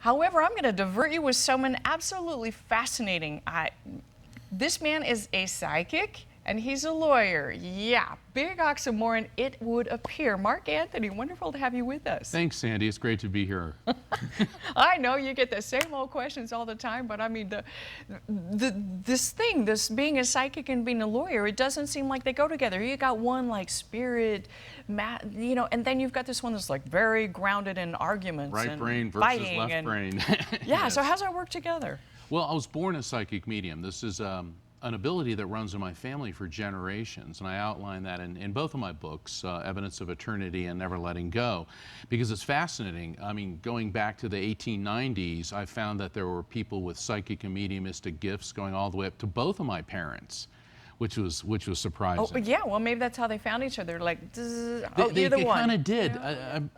However, I'm going to divert you with someone absolutely fascinating. This man is a psychic and he's a lawyer. Yeah, big oxymoron, it would appear. Mark Anthony, wonderful to have you with us. Thanks, Sandy. It's great to be here. I know you get the same old questions all the time, but I mean, this being a psychic and being a lawyer, it doesn't seem like they go together. You got one like spirit, and then you've got this one that's like very grounded in arguments Right and brain versus fighting left and, brain. Yeah, Yes. so how's that work together? Well, I was born a psychic medium. This is an ability that runs in my family for generations, and I outline that in both of my books, Evidence of Eternity and Never Letting Go, because it's fascinating. I mean, going back to the 1890s, I found that there were people with psychic and mediumistic gifts going all the way up to both of my parents, which was surprising. Oh, yeah, well, maybe that's how they found each other. Like, They you're the one. kind of did.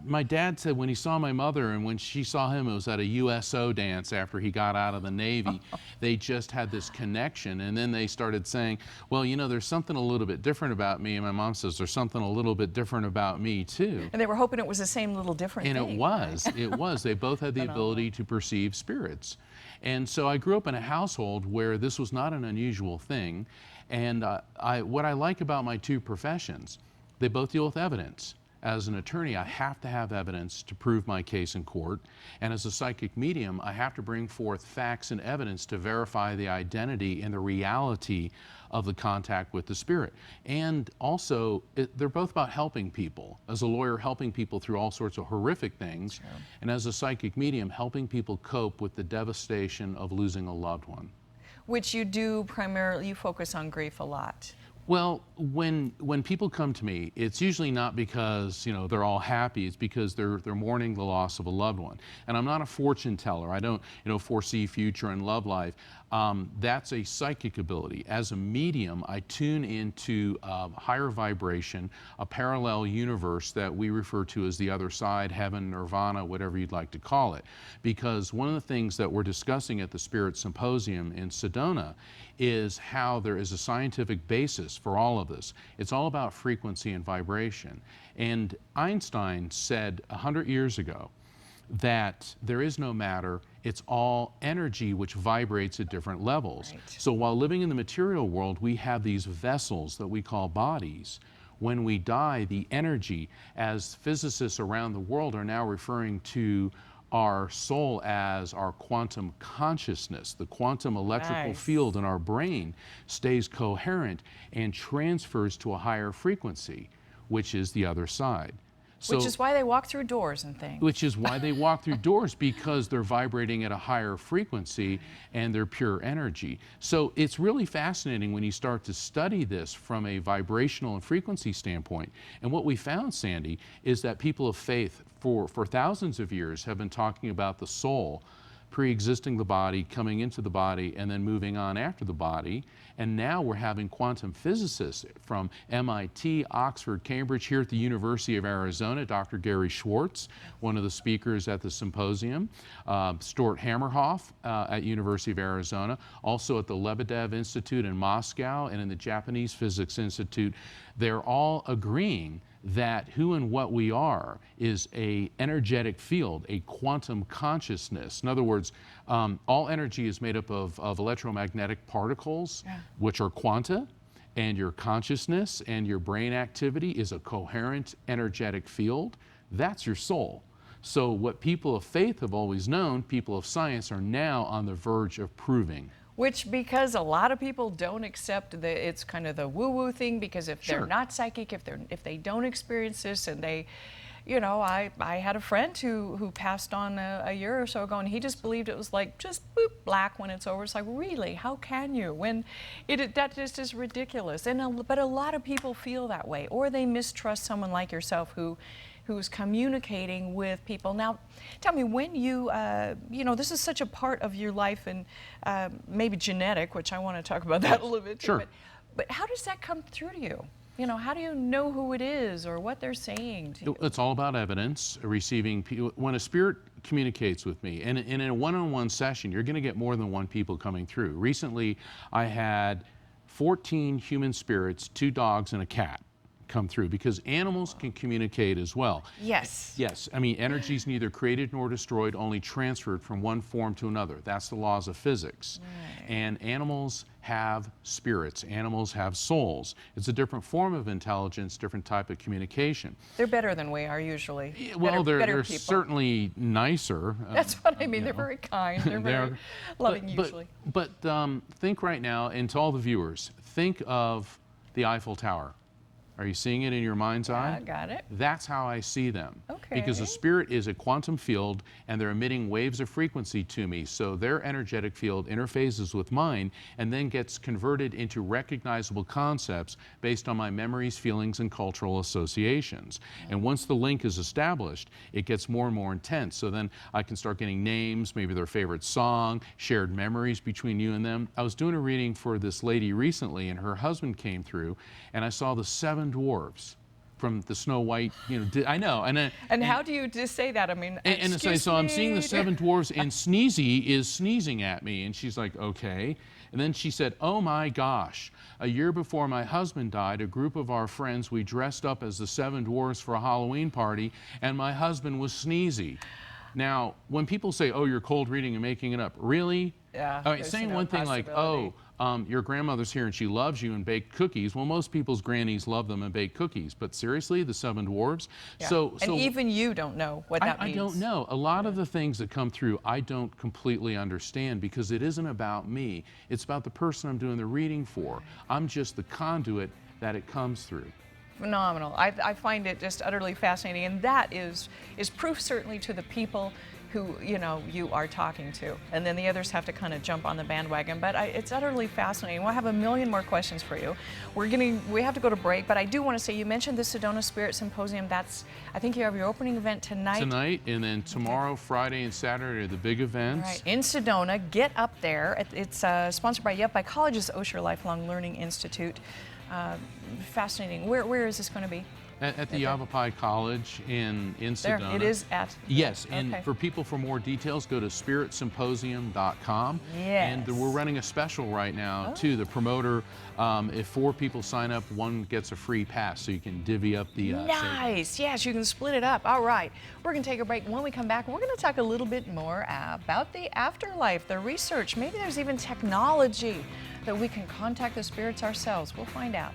My dad said when he saw my mother and when she saw him, it was at a USO dance after he got out of the Navy. They just had this connection, and then they started saying, well, you know, there's something a little bit different about me, and my mom says there's something a little bit different about me too. And they were hoping it was the same little different And thing. it was. It was. They both had the ability to perceive spirits. And so I grew up in a household where this was not an unusual thing. And what I like about my two professions, they both deal with evidence. As an attorney, I have to have evidence to prove my case in court. And as a psychic medium, I have to bring forth facts and evidence to verify the identity and the reality of the contact with the spirit. And also, they're both about helping people. As a lawyer, helping people through all sorts of horrific things. Sure. And as a psychic medium, helping people cope with the devastation of losing a loved one. Which you do primarily, you focus on grief a lot. Well, when people come to me, it's usually not because, you know, they're all happy. It's because they're mourning the loss of a loved one. And I'm not a fortune teller. I don't, you know, foresee future and love life. That's a psychic ability. As a medium, I tune into higher vibration, a parallel universe that we refer to as the other side, heaven, nirvana, whatever you'd like to call it. Because one of the things that we're discussing at the Spirit Symposium in Sedona is how there is a scientific basis for all of this. It's all about frequency and vibration. And Einstein said 100 years ago that there is no matter, it's all energy which vibrates at different levels. Right. So while living in the material world, we have these vessels that we call bodies. When we die, the energy, as physicists around the world are now referring to our soul as our quantum consciousness, the quantum electrical field in our brain stays coherent and transfers to a higher frequency, which is the other side. So, which is why they walk through doors and things. Which is why they walk through doors, because they're vibrating at a higher frequency and they're pure energy. So it's really fascinating when you start to study this from a vibrational and frequency standpoint. And what we found, Sandy, is that people of faith for thousands of years have been talking about the soul pre-existing the body, coming into the body, and then moving on after the body. And now we're having quantum physicists from MIT, Oxford, Cambridge, here at the University of Arizona, Dr. Gary Schwartz, one of the speakers at the symposium, Stuart Hammerhoff at University of Arizona, also at the Lebedev Institute in Moscow and in the Japanese Physics Institute. They're all agreeing that who and what we are is a energetic field, a quantum consciousness. In other words, all energy is made up of electromagnetic particles, which are quanta, and your consciousness and your brain activity is a coherent energetic field. That's your soul. So what people of faith have always known, people of science are now on the verge of proving. Which, because a lot of people don't accept it's kind of the woo-woo thing, because if they're not psychic, if they don't experience this, and they, you know, I had a friend who passed on a year or so ago, and he just believed it was like just boop, black when it's over. It's like, really, how can you? When that just is ridiculous. But a lot of people feel that way, or they mistrust someone like yourself who's communicating with people. Now, tell me, when you know, this is such a part of your life, and maybe genetic, which I want to talk about that a little bit too, sure. But how does that come through to you? You know, how do you know who it is or what they're saying to you? It's all about evidence, receiving people. When a spirit communicates with me, and in a one-on-one session, you're going to get more than one people coming through. Recently, I had 14 human spirits, 2 dogs, and a cat come through, because animals can communicate as well. Yes. Yes, I mean, energy is neither created nor destroyed, only transferred from one form to another. That's the laws of physics. Right. And animals have spirits. Animals have souls. It's a different form of intelligence, different type of communication. They're better than we are usually. Well, better they're people. certainly nicer. That's what I mean. They're very kind. They're very loving usually. But think right now, and to all the viewers, think of the Eiffel Tower. Are you seeing it in your mind's eye? I got it. That's how I see them. Okay. Because a spirit is a quantum field and they're emitting waves of frequency to me. So their energetic field interfaces with mine and then gets converted into recognizable concepts based on my memories, feelings, and cultural associations. And once the link is established, it gets more and more intense. So then I can start getting names, maybe their favorite song, shared memories between you and them. I was doing a reading for this lady recently and her husband came through and I saw the 7 dwarves from the Snow White, I know. And how do you just say that? I mean, and so I'm seeing the 7 dwarves and Sneezy is sneezing at me. And she's like, okay. And then she said, oh my gosh, a year before my husband died, a group of our friends, we dressed up as the 7 dwarves for a Halloween party and my husband was Sneezy. Now, when people say, oh, you're cold reading and making it up, really? Yeah. All right, saying one thing like, oh, your grandmother's here and she loves you and baked cookies. Well, most people's grannies love them and bake cookies. But seriously, the 7 dwarves? Yeah. So and even you don't know what that means. I don't know. A lot of the things that come through, I don't completely understand because it isn't about me. It's about the person I'm doing the reading for. I'm just the conduit that it comes through. Phenomenal. I find it just utterly fascinating, and that is proof certainly to the people who you are talking to, and then the others have to kind of jump on the bandwagon. But it's utterly fascinating. We'll have a million more questions for you. We have to go to break, but I do want to say you mentioned the Sedona Spirit Symposium. I think you have your opening event tonight. Tonight, and then tomorrow, Friday, and Saturday are the big events. Right in Sedona. Get up there. It's sponsored by Yep by College's Osher Lifelong Learning Institute. Fascinating. Where is this going to be? At the Yavapai College in Sedona. There, it is at. Yes, and okay. for people for more details, go to spiritsymposium.com. Yes. And we're running a special right now, too. The promoter, if 4 people sign up, 1 gets a free pass, so you can divvy up the Nice. savings. Yes, you can split it up. All right. We're going to take a break. When we come back, we're going to talk a little bit more about the afterlife, the research. Maybe there's even technology that we can contact the spirits ourselves. We'll find out.